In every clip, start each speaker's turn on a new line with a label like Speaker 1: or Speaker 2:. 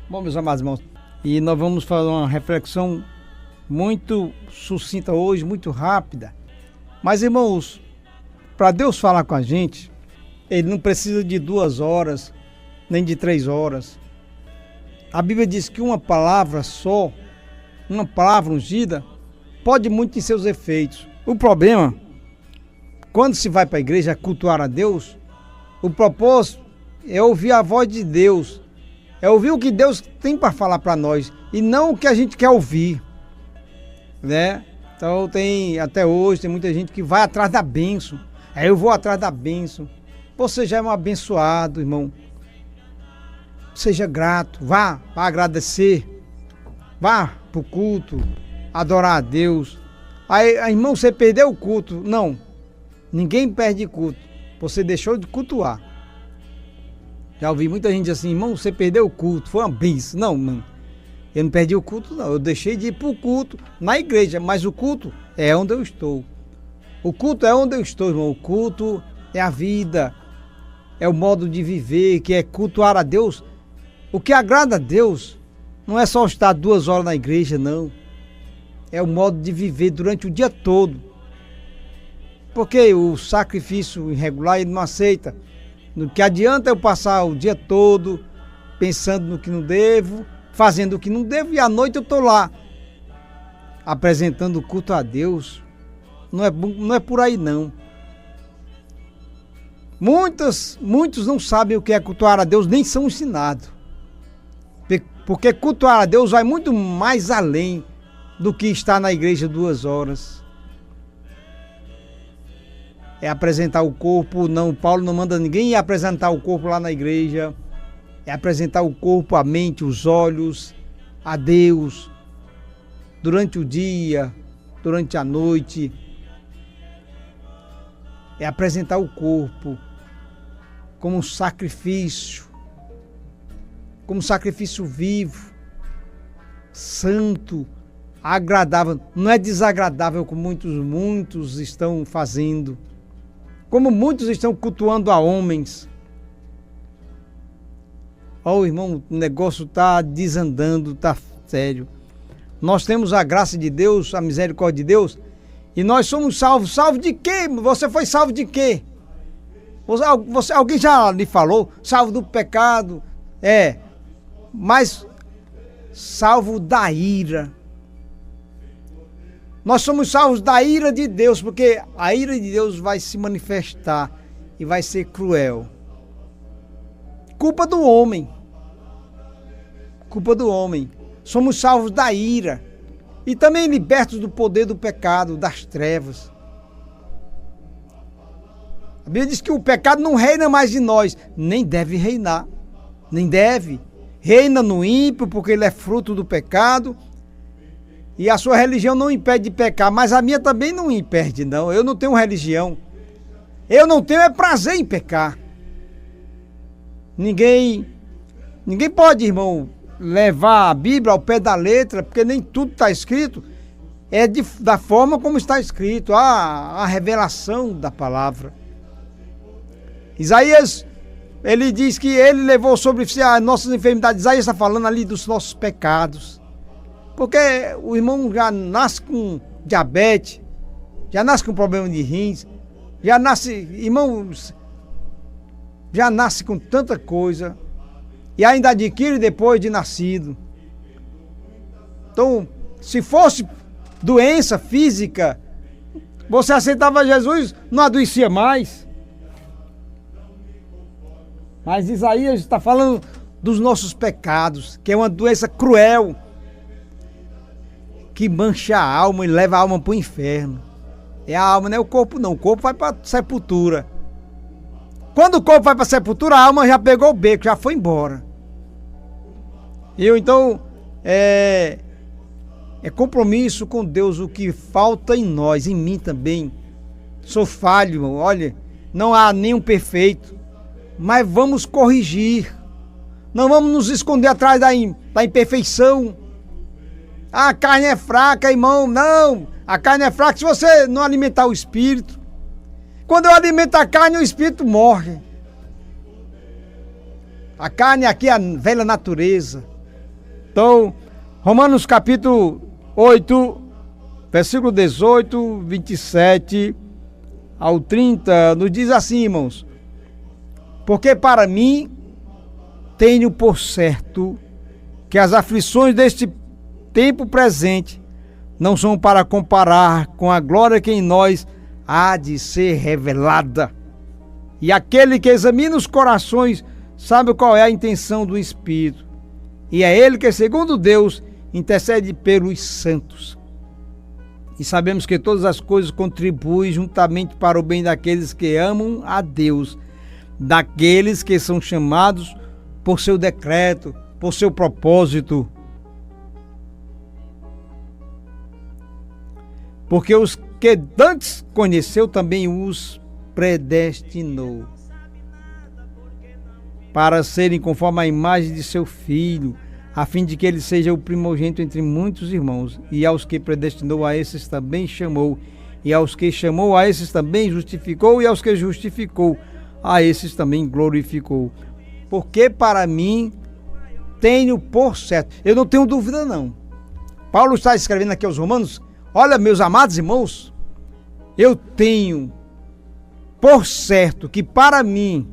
Speaker 1: Bom, meus amados irmãos, e nós vamos fazer uma reflexão muito sucinta hoje, muito rápida. Mas, irmãos, para Deus falar com a gente, Ele não precisa de 2 horas, nem de 3 horas. A Bíblia diz que uma palavra só, uma palavra ungida, pode muito em seus efeitos. O problema, quando se vai para a igreja cultuar a Deus, o propósito é ouvir a voz de Deus, é ouvir o que Deus tem para falar para nós e não o que a gente quer ouvir, né? Então até hoje tem muita gente que vai atrás da bênção. Aí eu vou atrás da bênção. Você já é um abençoado, irmão. Seja grato, vá agradecer, vá para o culto, adorar a Deus. Aí, irmão, você perdeu o culto. Não, ninguém perde culto. Você deixou de cultuar. Já ouvi muita gente assim, irmão, você perdeu o culto, foi uma bênção. Não, mano, eu não perdi o culto, não. Eu deixei de ir para o culto na igreja, mas o culto é onde eu estou. O culto é onde eu estou, irmão. O culto é a vida, é o modo de viver, que é cultuar a Deus. O que agrada a Deus não é só estar 2 horas na igreja, não. É o modo de viver durante o dia todo. Porque o sacrifício irregular ele não aceita. No que adianta eu passar o dia todo pensando no que não devo, fazendo o que não devo, e à noite eu estou lá apresentando o culto a Deus. Não é por aí, não. Muitos não sabem o que é cultuar a Deus, nem são ensinados. Porque cultuar a Deus vai muito mais além do que estar na igreja 2 horas. É apresentar o corpo, não, Paulo não manda ninguém ir apresentar o corpo lá na igreja. É apresentar o corpo, a mente, os olhos a Deus durante o dia, durante a noite. É apresentar o corpo como um sacrifício vivo, santo, agradável. Não é desagradável como muitos estão fazendo, como muitos estão cultuando a homens. Ó, irmão, o negócio está desandando, está sério. Nós temos a graça de Deus, a misericórdia de Deus, e nós somos salvos. Salvo de quê? Você foi salvo de quê? Alguém já lhe falou? Salvo do pecado. Mas salvo da ira. Nós somos salvos da ira de Deus, porque a ira de Deus vai se manifestar e vai ser cruel. Culpa do homem. Culpa do homem. Somos salvos da ira. E também libertos do poder do pecado, das trevas. A Bíblia diz que o pecado não reina mais em nós. Nem deve reinar. Nem deve. Reina no ímpio, porque ele é fruto do pecado. E a sua religião não impede de pecar. Mas a minha também não impede, não. Eu não tenho religião. Eu não tenho prazer em pecar. Ninguém pode, irmão, levar a Bíblia ao pé da letra, porque nem tudo está escrito da forma como está escrito, a revelação da palavra. Isaías, ele diz que ele levou sobre si as nossas enfermidades. Isaías está falando ali dos nossos pecados, porque o irmão já nasce com diabetes, já nasce com problema de rins, já nasce, irmãos, já nasce com tanta coisa e ainda adquire depois de nascido. Então, se fosse doença física, você aceitava Jesus, não adoecia mais. Mas Isaías está falando dos nossos pecados, que é uma doença cruel, que mancha a alma e leva a alma para o inferno. É a alma, não é o corpo não. O corpo vai para a sepultura. Quando o corpo vai para a sepultura, a alma já pegou o beco, já foi embora. Então, é compromisso com Deus o que falta em nós, em mim também. Sou falho, irmão. Olha, não há nenhum perfeito, mas vamos corrigir. Não vamos nos esconder atrás da imperfeição. A carne é fraca, irmão. Não, a carne é fraca se você não alimentar o espírito. Quando eu alimento a carne, o espírito morre. A carne aqui é a velha natureza. Então, Romanos capítulo 8, versículo 18, 27 ao 30, nos diz assim, irmãos: porque para mim tenho por certo que as aflições deste tempo presente não são para comparar com a glória que em nós há de ser revelada. E aquele que examina os corações sabe qual é a intenção do Espírito. E é ele que, segundo Deus, intercede pelos santos. E sabemos que todas as coisas contribuem juntamente para o bem daqueles que amam a Deus, daqueles que são chamados por seu decreto, por seu propósito. Porque os que antes conheceu também os predestinou para serem conforme a imagem de seu Filho, a fim de que ele seja o primogênito entre muitos irmãos. E aos que predestinou, a esses também chamou, e aos que chamou, a esses também justificou, e aos que justificou, a esses também glorificou. Porque para mim tenho por certo, eu não tenho dúvida não. Paulo está escrevendo aqui aos Romanos: olha, meus amados irmãos, eu tenho por certo que para mim,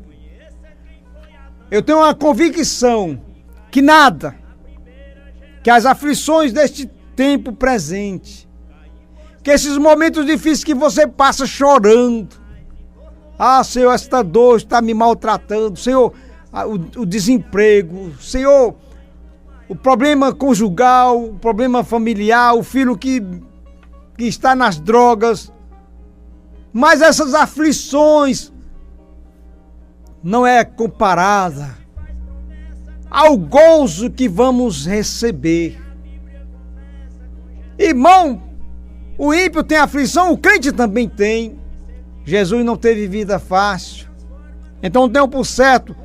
Speaker 1: eu tenho uma convicção que nada, que as aflições deste tempo presente, que esses momentos difíceis que você passa chorando, ah, Senhor, esta dor está me maltratando, Senhor, o desemprego, Senhor, o problema conjugal, o problema familiar, o filho que está nas drogas, mas essas aflições não é comparada ao gozo que vamos receber. Irmão, o ímpio tem aflição, o crente também tem. Jesus não teve vida fácil. Então tenho por certo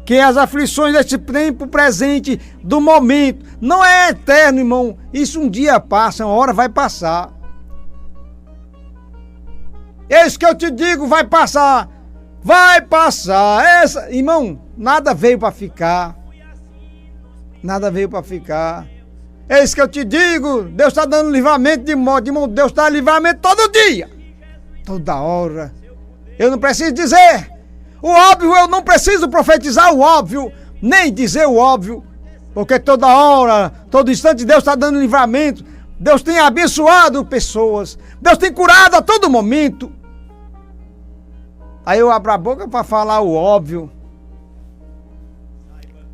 Speaker 1: que as aflições deste tempo presente, do momento, não é eterno, irmão. Isso um dia passa, uma hora vai passar. Isso que eu te digo, vai passar. Vai passar. Irmão, nada veio para ficar. Nada veio para ficar. É isso que eu te digo. Deus está dando livramento de morte. Irmão, Deus está dando livramento todo dia. Toda hora. Eu não preciso dizer o óbvio, eu não preciso profetizar o óbvio, nem dizer o óbvio. Porque toda hora, todo instante, Deus está dando livramento. Deus tem abençoado pessoas. Deus tem curado a todo momento. Aí eu abro a boca para falar o óbvio.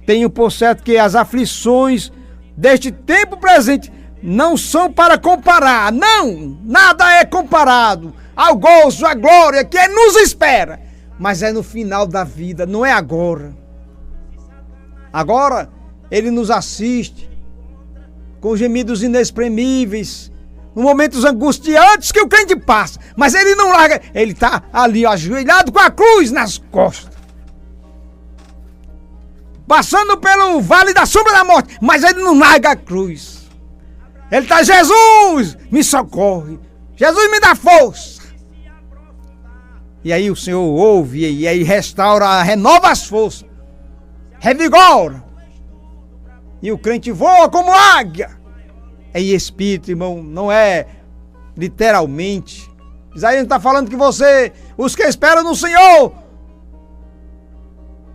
Speaker 1: Tenho por certo que as aflições deste tempo presente não são para comparar. Não, nada é comparado ao gozo, à glória que nos espera. Mas é no final da vida, não é agora. Agora Ele nos assiste com gemidos inexprimíveis, momentos angustiantes que o crente passa, mas Ele não larga. Ele está ali ajoelhado com a cruz nas costas, passando pelo vale da sombra da morte, mas Ele não larga a cruz. Ele está: Jesus, me socorre, Jesus, me dá força. E aí o Senhor ouve, e aí restaura, renova as forças, revigora, e o crente voa como águia. É espírito, irmão, não é literalmente. Isaías está falando que os que esperam no Senhor,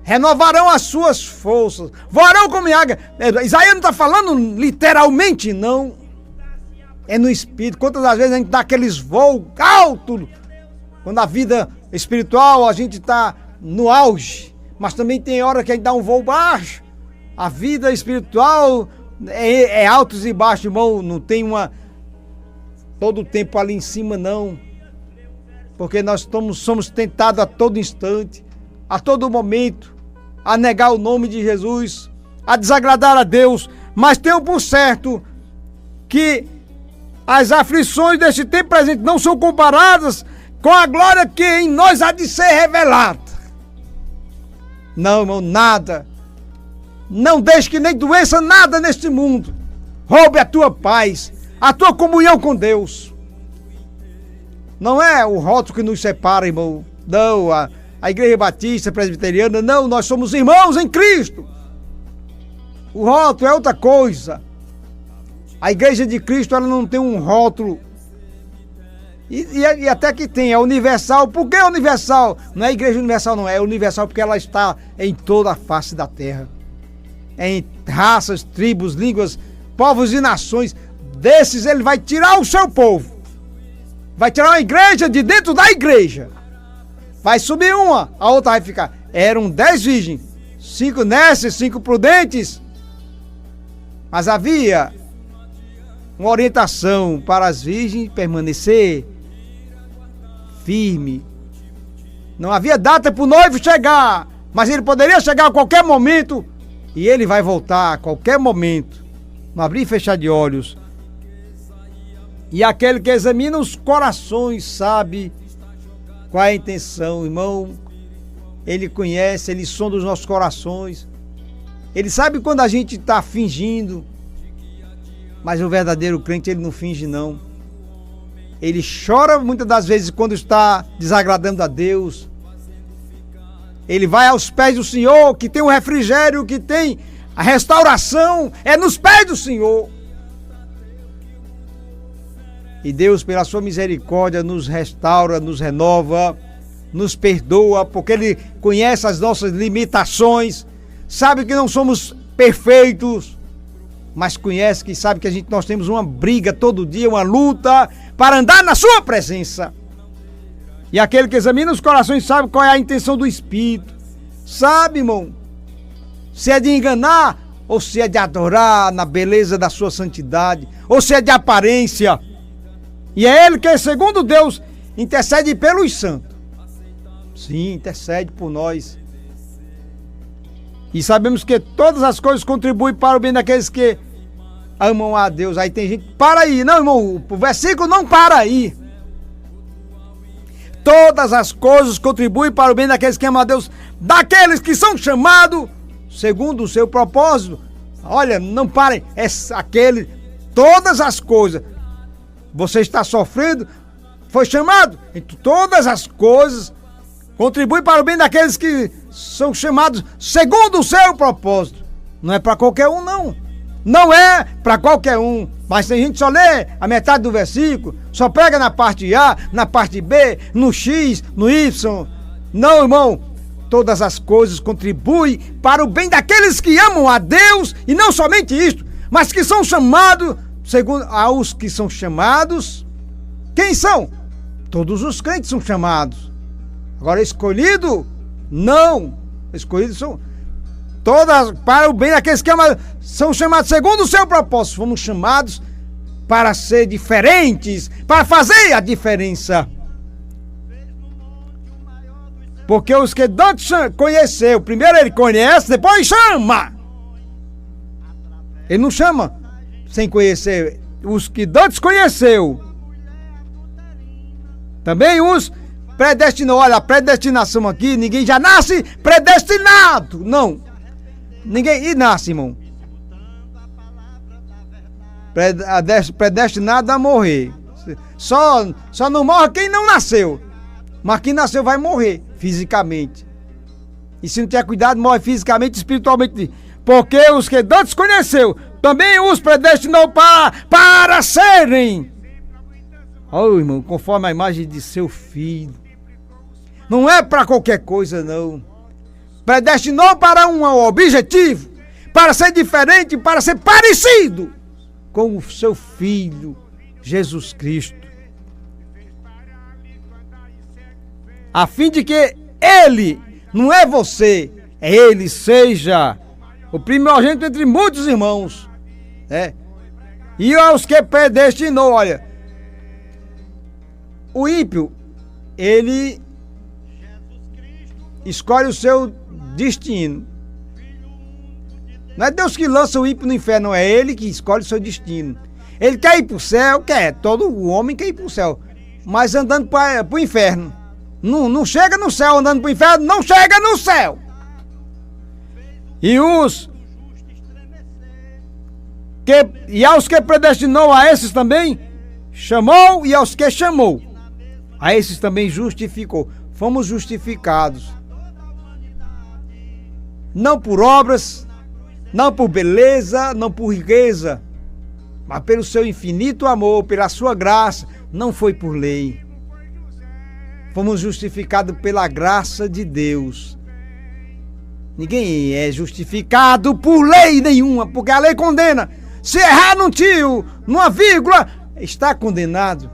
Speaker 1: renovarão as suas forças, voarão como águia. Isaías não está falando literalmente, não. É no espírito. Quantas das vezes a gente dá aqueles voos altos, quando a vida espiritual a gente está no auge, mas também tem hora que a gente dá um voo baixo. A vida espiritual é altos e baixos, irmão. Não tem todo o tempo ali em cima, não. Porque nós somos tentados a todo instante, a todo momento, a negar o nome de Jesus, a desagradar a Deus. Mas tenho por certo que as aflições deste tempo presente não são comparadas com a glória que em nós há de ser revelada. Não, irmão, nada. Não deixe que nem doença, nada neste mundo roube a tua paz, a tua comunhão com Deus. Não é o rótulo que nos separa, irmão. Não, a Igreja Batista Presbiteriana, não, nós somos irmãos em Cristo. O rótulo é outra coisa. A Igreja de Cristo, ela não tem um rótulo. E até que tem, é universal. Por que universal? Não é Igreja Universal, não. É universal porque ela está em toda a face da terra. Em raças, tribos, línguas, povos e nações. Desses ele vai tirar o seu povo. Vai tirar uma igreja de dentro da igreja. Vai subir uma, a outra vai ficar. Eram 10 virgens, 5 nécias, 5 prudentes. Mas havia uma orientação para as virgens permanecer firme. Não havia data para o noivo chegar, mas ele poderia chegar a qualquer momento e ele vai voltar a qualquer momento. Não abrir e fechar de olhos. E aquele que examina os corações sabe qual é a intenção, irmão. Ele conhece, ele sonda os nossos corações. Ele sabe quando a gente está fingindo. Mas o verdadeiro crente, ele não finge, não. Ele chora muitas das vezes quando está desagradando a Deus. Ele vai aos pés do Senhor, que tem o refrigério, que tem a restauração. É nos pés do Senhor. E Deus, pela sua misericórdia, nos restaura, nos renova, nos perdoa, porque Ele conhece as nossas limitações, sabe que não somos perfeitos, mas conhece que sabe que nós temos uma briga todo dia, uma luta para andar na sua presença. E aquele que examina os corações sabe qual é a intenção do Espírito. Sabe, irmão, se é de enganar ou se é de adorar na beleza da sua santidade, ou se é de aparência. E é Ele que, segundo Deus, intercede pelos santos. Sim, intercede por nós. E sabemos que todas as coisas contribuem para o bem daqueles que amam a Deus. Aí tem gente, para aí. Não, irmão, o versículo não para aí. Todas as coisas contribuem para o bem daqueles que amam a Deus, daqueles que são chamados segundo o seu propósito. Olha, não parem, é aquele, todas as coisas. Você está sofrendo, foi chamado. Então, todas as coisas contribuem para o bem daqueles que são chamados segundo o seu propósito. Não é para qualquer um, não. Não é para qualquer um. Mas tem gente que só lê a metade do versículo, só pega na parte A, na parte B, no X, no Y. Não, irmão. Todas as coisas contribuem para o bem daqueles que amam a Deus, e não somente isto, mas que são chamados segundo aos que são chamados. Quem são? Todos os crentes são chamados. Agora, escolhido? Não. Escolhidos são todas para o bem daqueles que amam, são chamados segundo o seu propósito. Fomos chamados para ser diferentes, para fazer a diferença. Porque os que Deus conheceu, primeiro ele conhece, depois chama. Ele não chama sem conhecer. Os que Deus conheceu, também os predestinou. Olha, a predestinação aqui, ninguém já nasce predestinado. Não. Ninguém nasce, irmão, predestinado a morrer. Só não morre quem não nasceu. Mas quem nasceu vai morrer fisicamente. E se não tiver cuidado, morre fisicamente e espiritualmente. Porque os que Deus conheceu, também os predestinou para serem. Oh, irmão, conforme a imagem de seu filho. Não é para qualquer coisa, não. Predestinou para um objetivo, para ser diferente, para ser parecido com o seu Filho, Jesus Cristo. A fim de que Ele, não é você, é Ele, seja o primogênito entre muitos irmãos. E aos que predestinou, olha, o ímpio, ele escolhe o seu destino. Não é Deus que lança o ímpio no inferno, não, é Ele que escolhe o seu destino. Ele quer ir para o céu, todo homem quer ir para o céu, mas andando para o inferno. Não chega no céu andando para o inferno, não chega no céu. E aos que predestinou, a esses também chamou, e aos que chamou, a esses também justificou. Fomos justificados. Não por obras, não por beleza, não por riqueza, mas pelo seu infinito amor, pela sua graça, não foi por lei. Fomos justificados pela graça de Deus. Ninguém é justificado por lei nenhuma, porque a lei condena. Se errar num tio, numa vírgula, está condenado.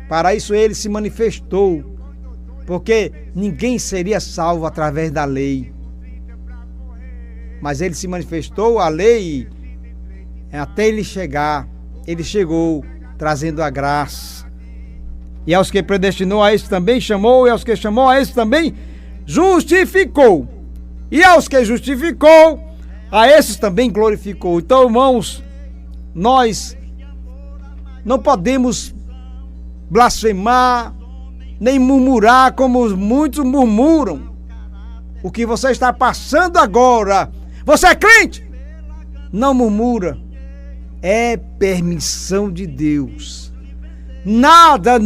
Speaker 1: Para isso ele se manifestou, porque ninguém seria salvo através da lei. Mas ele se manifestou, a lei, até ele chegar, ele chegou trazendo a graça. E aos que predestinou, a esse também chamou, e aos que chamou, a esse também justificou. E aos que justificou, a esses também glorificou. Então, irmãos, nós não podemos blasfemar, nem murmurar como muitos murmuram. O que você está passando agora, você é crente? Não murmura. É permissão de Deus. Nada,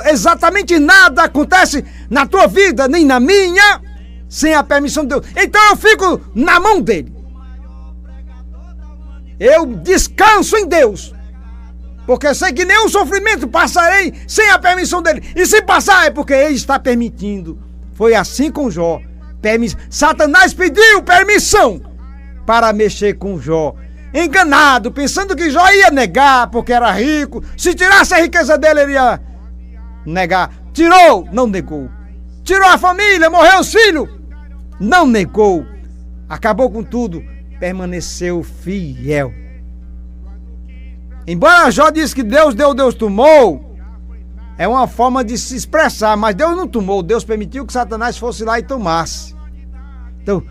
Speaker 1: exatamente nada acontece na tua vida, nem na minha, sem a permissão de Deus. Então eu fico na mão dele. Eu descanso em Deus, porque sei que nenhum sofrimento passarei sem a permissão dele. E se passar é porque ele está permitindo. Foi assim com Jó. Satanás pediu permissão para mexer com Jó. Enganado, pensando que Jó ia negar porque era rico. Se tirasse a riqueza dele, ele ia negar. Tirou, não negou. Tirou a família, morreu os filhos, não negou. Acabou com tudo, permaneceu fiel. Embora Jó disse que Deus deu, Deus tomou, é uma forma de se expressar, mas Deus não tomou. Deus permitiu que Satanás fosse lá e tomasse. Então,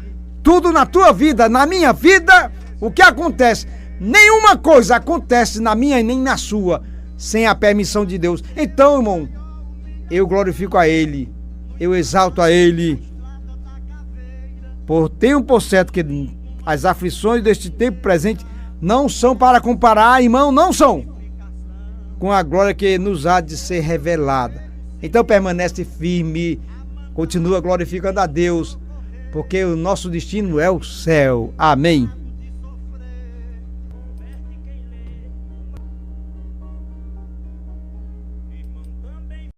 Speaker 1: tudo na tua vida, na minha vida, o que acontece? Nenhuma coisa acontece na minha e nem na sua sem a permissão de Deus. Então, irmão, eu glorifico a Ele, eu exalto a Ele. Tenho por certo que as aflições deste tempo presente não são para comparar, irmão, não são, com a glória que nos há de ser revelada. Então permanece firme, continua glorificando a Deus, porque o nosso destino é o céu. Amém.